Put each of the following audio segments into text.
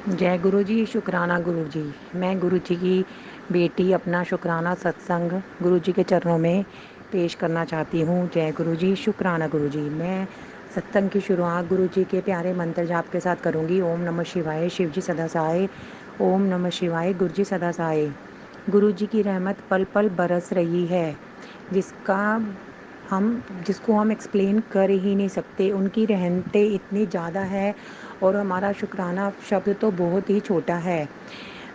जय गुरु जी, शुक्राना गुरु जी। मैं गुरु जी की बेटी अपना शुक्राना सत्संग गुरु जी के चरणों में पेश करना चाहती हूँ। जय गुरु जी, शुक्राना गुरु जी। मैं सत्संग की शुरुआत गुरु जी के प्यारे मंत्र जाप के साथ करूँगी। ओम नमः शिवाय, शिव जी सदा सहाय। ओम नमः शिवाय, गुरु जी सदा सहाय। गुरु जी की रहमत पल पल बरस रही है, जिसका हम जिसको हम एक्सप्लेन कर ही नहीं सकते। उनकी रहमतें इतनी ज़्यादा है और हमारा शुक्राना शब्द तो बहुत ही छोटा है।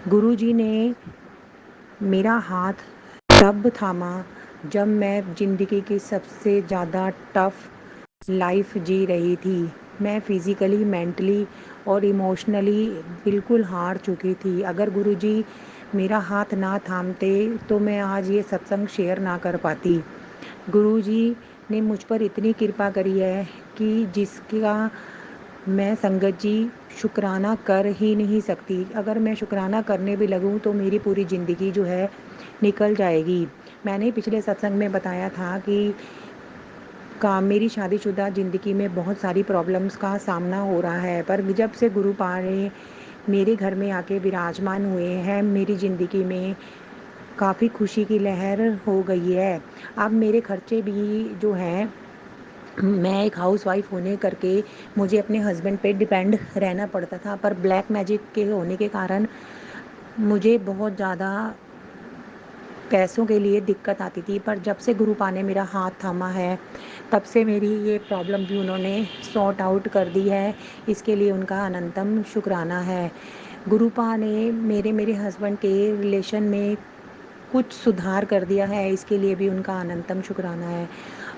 गुरु जी ने मेरा हाथ तब थामा जब मैं ज़िंदगी की सबसे ज़्यादा टफ लाइफ जी रही थी। मैं फिज़िकली, मेंटली और इमोशनली बिल्कुल हार चुकी थी। अगर गुरु जी मेरा हाथ ना थामते तो मैं आज ये सत्संग शेयर ना कर पाती। गुरु जी ने मुझ पर इतनी कृपा करी है कि जिसका मैं संगत जी शुक्राना कर ही नहीं सकती। अगर मैं शुक्राना करने भी लगूँ तो मेरी पूरी ज़िंदगी जो है निकल जाएगी। मैंने पिछले सत्संग में बताया था कि मेरी शादीशुदा ज़िंदगी में बहुत सारी प्रॉब्लम्स का सामना हो रहा है, पर जब से गुरु पारे मेरे घर में आके विराजमान हुए हैं, मेरी ज़िंदगी में काफ़ी खुशी की लहर हो गई है। अब मेरे खर्चे भी जो हैं, मैं एक हाउसवाइफ होने करके मुझे अपने हस्बैंड पे डिपेंड रहना पड़ता था, पर ब्लैक मैजिक के होने के कारण मुझे बहुत ज़्यादा पैसों के लिए दिक्कत आती थी। पर जब से गुरुपा ने मेरा हाथ थामा है, तब से मेरी ये प्रॉब्लम भी उन्होंने सॉर्ट आउट कर दी है। इसके लिए उनका अनंतम शुक्राना है। गुरुपा ने मेरे मेरे हस्बैंड के रिलेशन में कुछ सुधार कर दिया है, इसके लिए भी उनका अनंतम शुक्राना है।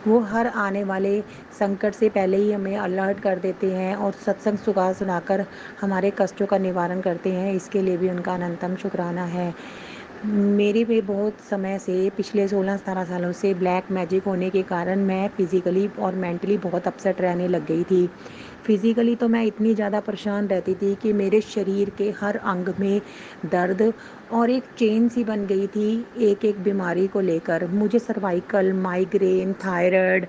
वो हर आने वाले संकट से पहले ही हमें अलर्ट कर देते हैं और सत्संग सुनाकर हमारे कष्टों का निवारण करते हैं, इसके लिए भी उनका अनंतम शुक्राना है। मेरे भी बहुत समय से पिछले 16-17 सालों से ब्लैक मैजिक होने के कारण मैं फ़िज़िकली और मेंटली बहुत अपसेट रहने लग गई थी। फ़िज़िकली तो मैं इतनी ज़्यादा परेशान रहती थी कि मेरे शरीर के हर अंग में दर्द और एक चेन सी बन गई थी एक एक बीमारी को लेकर। मुझे cervical, migraine, thyroid,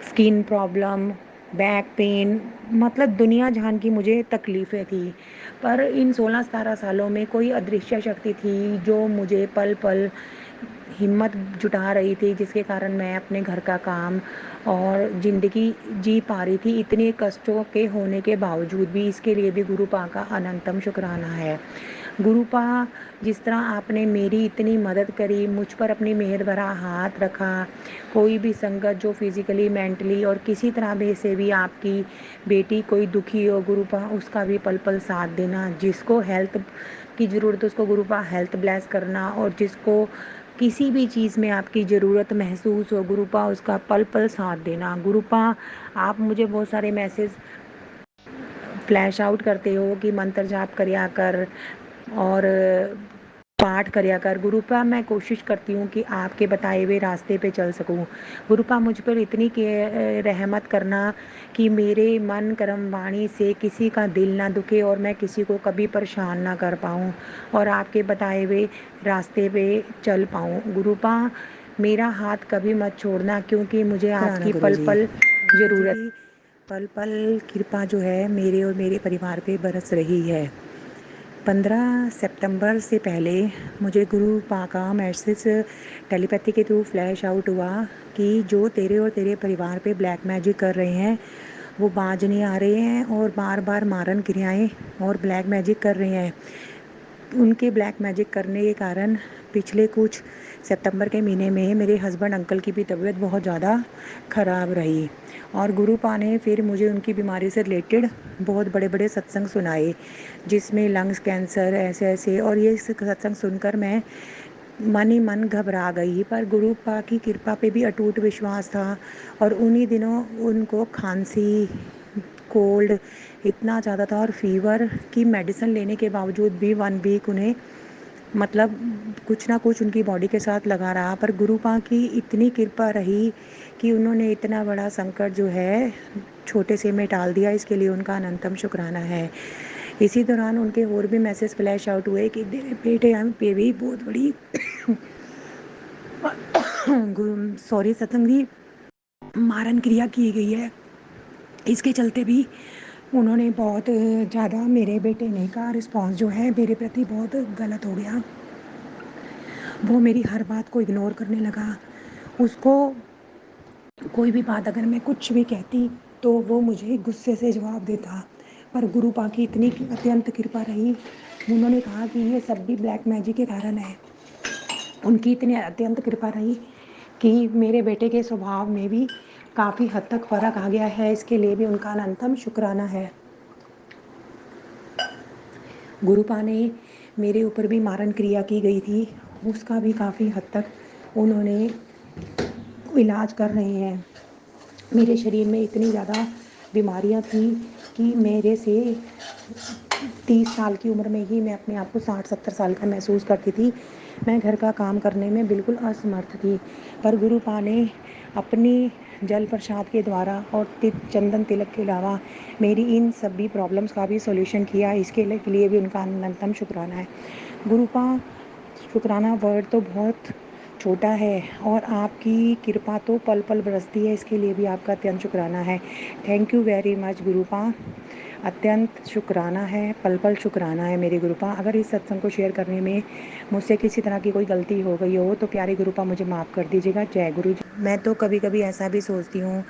skin problem, back pain, मतलब दुनिया जहान की मुझे तकलीफ़ें थी। पर इन 16-17 सालों में कोई अदृश्य शक्ति थी जो मुझे पल पल हिम्मत जुटा रही थी, जिसके कारण मैं अपने घर का काम और ज़िंदगी जी पा रही थी इतने कष्टों के होने के बावजूद भी। इसके लिए भी गुरुपा का अनंतम शुक्राना है। गुरुपा, जिस तरह आपने मेरी इतनी मदद करी, मुझ पर अपनी मेहर भरा हाथ रखा, कोई भी संगत जो फिज़िकली, मेंटली और किसी तरह भी से भी आपकी बेटी कोई दुखी हो, गुरुपा उसका भी पल पल साथ देना। जिसको हेल्थ की ज़रूरत है उसको गुरुपा हेल्थ ब्लेस करना, और जिसको किसी भी चीज़ में आपकी ज़रूरत महसूस हो, गुरुपा उसका पल पल साथ देना। गुरुपा, आप मुझे बहुत सारे मैसेज फ्लैश आउट करते हो कि मंत्र जाप करिया कर और पाठ करिया कर। गुरुपा, मैं कोशिश करती हूँ कि आपके बताए हुए रास्ते पे चल सकूँ। गुरुपा, मुझ पर इतनी के रहमत करना कि मेरे मन कर्म वाणी से किसी का दिल ना दुखे और मैं किसी को कभी परेशान ना कर पाऊँ और आपके बताए हुए रास्ते पे चल पाऊँ। गुरुपा, मेरा हाथ कभी मत छोड़ना, क्योंकि मुझे शुक्राना आपकी गुरु पल जी। पल गुरु जी ज़रूरत। की पल पल कृपा जो है मेरे और मेरे परिवार पे बरस रही है। 15 सितंबर से पहले मुझे गुरु पा का मैसेज टेलीपैथी के थ्रू फ्लैश आउट हुआ कि जो तेरे और तेरे परिवार पे ब्लैक मैजिक कर रहे हैं वो बाज नहीं आ रहे हैं और बार बार मारन क्रियाएं और ब्लैक मैजिक कर रहे हैं। उनके ब्लैक मैजिक करने के कारण पिछले कुछ सितंबर के महीने में मेरे हस्बैंड अंकल की भी तबीयत बहुत ज़्यादा ख़राब रही और गुरुपा ने फिर मुझे उनकी बीमारी से रिलेटेड बहुत बड़े बड़े सत्संग सुनाए, जिसमें लंग्स कैंसर ऐसे ऐसे। और ये सत्संग सुनकर मैं मन ही मन घबरा गई, पर गुरुपा की कृपा पे भी अटूट विश्वास था। और उन्हीं दिनों उनको खांसी, कोल्ड इतना ज़्यादा था और फीवर की मेडिसिन लेने के बावजूद भी 1 वीक उन्हें मतलब कुछ ना कुछ उनकी बॉडी के साथ लगा रहा। पर गुरुपा की इतनी कृपा रही कि उन्होंने इतना बड़ा संकट जो है छोटे से में टाल दिया। इसके लिए उनका अनंतम शुक्राना है। इसी दौरान उनके और भी मैसेज फ्लैश आउट हुए कि बेटे पे भी बहुत बड़ी सॉरी सतंग जी मारन क्रिया की गई है। इसके चलते भी उन्होंने बहुत ज़्यादा, मेरे बेटे ने का रिस्पॉन्स जो है मेरे प्रति बहुत गलत हो गया। वो मेरी हर बात को इग्नोर करने लगा। उसको कोई भी बात अगर मैं कुछ भी कहती तो वो मुझे गुस्से से जवाब देता। पर गुरुपा की इतनी अत्यंत कृपा रही, उन्होंने कहा कि ये सब भी ब्लैक मैजिक के कारण है। उनकी इतनी अत्यंत कृपा रही कि मेरे बेटे के स्वभाव में भी काफ़ी हद तक फ़र्क आ गया है। इसके लिए भी उनका अनंतम शुक्राना है। गुरुपा ने मेरे ऊपर भी मारण क्रिया की गई थी, उसका भी काफ़ी हद तक उन्होंने इलाज कर रहे हैं। मेरे शरीर में इतनी ज़्यादा बीमारियां थी कि मेरे से 30 साल की उम्र में ही मैं अपने आप को 60-70 साल का महसूस करती थी। मैं घर का काम करने में बिल्कुल असमर्थ थी। पर गुरुपा ने अपनी जल प्रसाद के द्वारा और चंदन तिलक के अलावा मेरी इन सभी प्रॉब्लम्स का भी सॉल्यूशन किया। इसके लिए भी उनका अनंतम शुक्राना है। गुरुपा, शुक्राना वर्ड तो बहुत छोटा है और आपकी कृपा तो पल पल बरसती है। इसके लिए भी आपका अत्यंत शुक्राना है। Thank you very much गुरुपा। अत्यंत शुक्राना है, पल पल शुक्राना है मेरे गुरुपा। अगर इस सत्संग को शेयर करने में मुझसे किसी तरह की कोई गलती हो गई हो तो प्यारे गुरुपा मुझे माफ़ कर दीजिएगा। जय गुरु जी। मैं तो कभी कभी ऐसा भी सोचती हूँ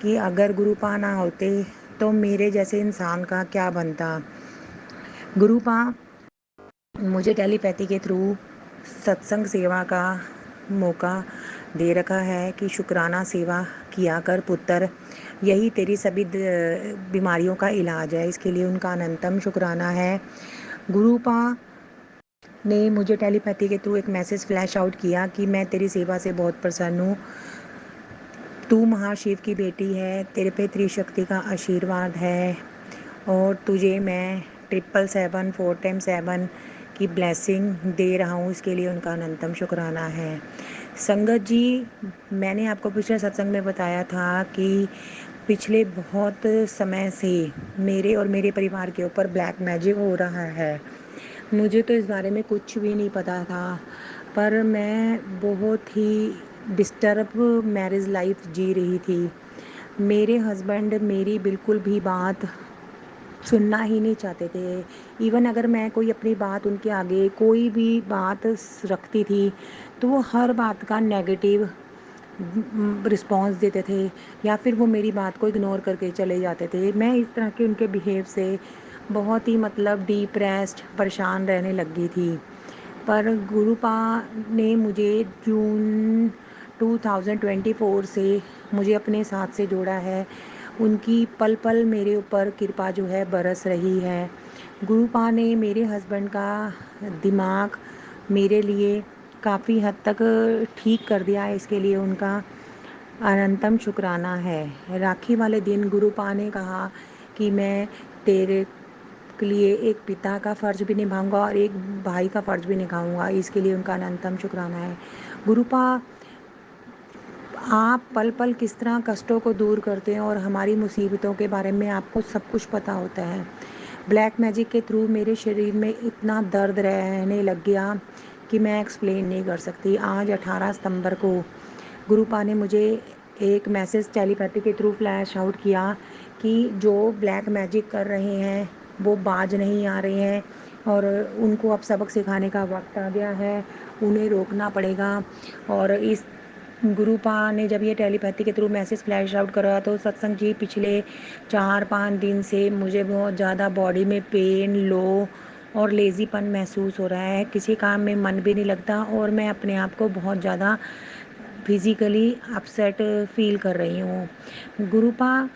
कि अगर गुरुपा ना होते तो मेरे जैसे इंसान का क्या बनता। गुरुपा मुझे टेलीपैथी के थ्रू सत्संग सेवा का मौका दे रखा है कि शुक्राना सेवा किया कर पुत्र, यही तेरी सभी बीमारियों का इलाज है। इसके लिए उनका अनंतम शुक्राना है। गुरुपा ने मुझे टेलीपैथी के थ्रू एक मैसेज फ्लैश आउट किया कि मैं तेरी सेवा से बहुत प्रसन्न हूँ। तू महाशिव की बेटी है, तेरे पे त्रिशक्ति का आशीर्वाद है और तुझे मैं 777 की ब्लेसिंग दे रहा हूँ। इसके लिए उनका अनंतम शुक्राना है। संगत जी, मैंने आपको पिछले सत्संग में बताया था कि पिछले बहुत समय से मेरे और मेरे परिवार के ऊपर ब्लैक मैजिक हो रहा है। मुझे तो इस बारे में कुछ भी नहीं पता था, पर मैं बहुत ही डिस्टर्ब मैरिज लाइफ जी रही थी। मेरे हस्बैंड मेरी बिल्कुल भी बात सुनना ही नहीं चाहते थे। इवन अगर मैं कोई अपनी बात उनके आगे कोई भी बात रखती थी तो वो हर बात का नेगेटिव रिस्पॉन्स देते थे या फिर वो मेरी बात को इग्नोर करके चले जाते थे। मैं इस तरह के उनके बिहेव से बहुत ही डिप्रेस्ड परेशान रहने लगी थी। पर गुरुपा ने मुझे जून 2024 से मुझे अपने साथ से जोड़ा है। उनकी पल पल मेरे ऊपर कृपा जो है बरस रही है। गुरुपा ने मेरे हस्बैंड का दिमाग मेरे लिए काफ़ी हद तक ठीक कर दिया है। इसके लिए उनका अनंतम शुक्राना है। राखी वाले दिन गुरुपा ने कहा कि मैं तेरे के लिए एक पिता का फ़र्ज भी निभाऊंगा और एक भाई का फ़र्ज भी निभाऊंगा। इसके लिए उनका अनंतम शुक्राना है। गुरुपा, आप पल पल किस तरह कष्टों को दूर करते हैं और हमारी मुसीबतों के बारे में आपको सब कुछ पता होता है। ब्लैक मैजिक के थ्रू मेरे शरीर में इतना दर्द रहने लग गया कि मैं एक्सप्लेन नहीं कर सकती। आज 18 सितंबर को गुरुपा ने मुझे एक मैसेज टेलीपैथी के थ्रू फ्लैश आउट किया कि जो ब्लैक मैजिक कर रहे हैं वो बाज नहीं आ रहे हैं और उनको अब सबक सिखाने का वक्त आ गया है, उन्हें रोकना पड़ेगा। और इस गुरुपा ने जब ये टेलीपैथी के थ्रू मैसेज फ्लैश आउट करा तो सत्संग जी पिछले 4-5 दिन से मुझे बहुत ज़्यादा बॉडी में पेन, लो और लेज़ीपन महसूस हो रहा है। किसी काम में मन भी नहीं लगता और मैं अपने आप को बहुत ज़्यादा फिज़िकली अपसेट फील कर रही हूँ। गुरुपा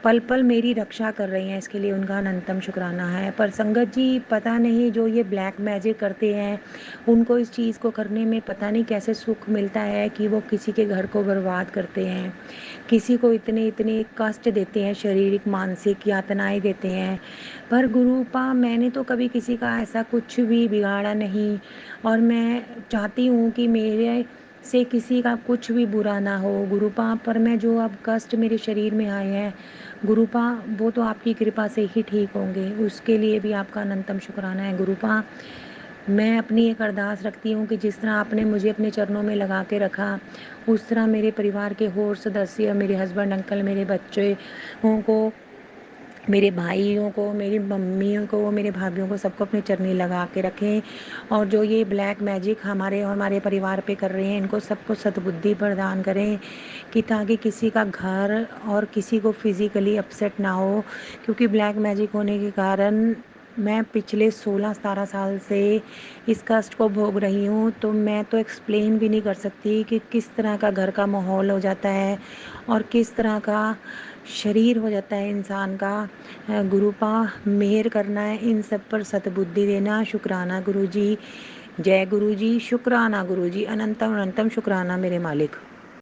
पल पल मेरी रक्षा कर रही हैं, इसके लिए उनका अनंतम शुक्राना है। पर संगत जी, पता नहीं जो ये ब्लैक मैजिक करते हैं उनको इस चीज़ को करने में पता नहीं कैसे सुख मिलता है कि वो किसी के घर को बर्बाद करते हैं, किसी को इतने इतने कष्ट देते हैं, शारीरिक मानसिक यातनाएं देते हैं। पर गुरुपा, मैंने तो कभी किसी का ऐसा कुछ भी बिगाड़ा नहीं और मैं चाहती हूँ कि मेरे से किसी का कुछ भी बुरा ना हो गुरुपा। पर मैं जो अब कष्ट मेरे शरीर में आए हैं गुरुपा, वो तो आपकी कृपा से ही ठीक होंगे। उसके लिए भी आपका अनंतम शुक्राना है गुरुपा। मैं अपनी एक अरदास रखती हूँ कि जिस तरह आपने मुझे अपने चरणों में लगा के रखा उस तरह मेरे परिवार के और सदस्य, मेरे हस्बैंड, अंकल, मेरे बच्चे को मेरे भाइयों को, मेरी मम्मियों को, मेरे भाभीयों को, सबको अपने चरनी लगा के रखें। और जो ये ब्लैक मैजिक हमारे और हमारे परिवार पे कर रहे हैं, इनको सबको सद्बुद्धि प्रदान करें कि ताकि किसी का घर और किसी को फिज़िकली अपसेट ना हो। क्योंकि ब्लैक मैजिक होने के कारण मैं पिछले 16-17 साल से इस कष्ट को भोग रही हूँ। तो मैं तो एक्सप्लेन भी नहीं कर सकती कि किस तरह का घर का माहौल हो जाता है और किस तरह का शरीर हो जाता है इंसान का। गुरुपा मेहर करना है, इन सब पर सद्बुद्धि देना। शुक्राना गुरुजी, जय गुरुजी, शुक्राना गुरुजी, अनंतम अनंतम शुक्राना मेरे मालिक।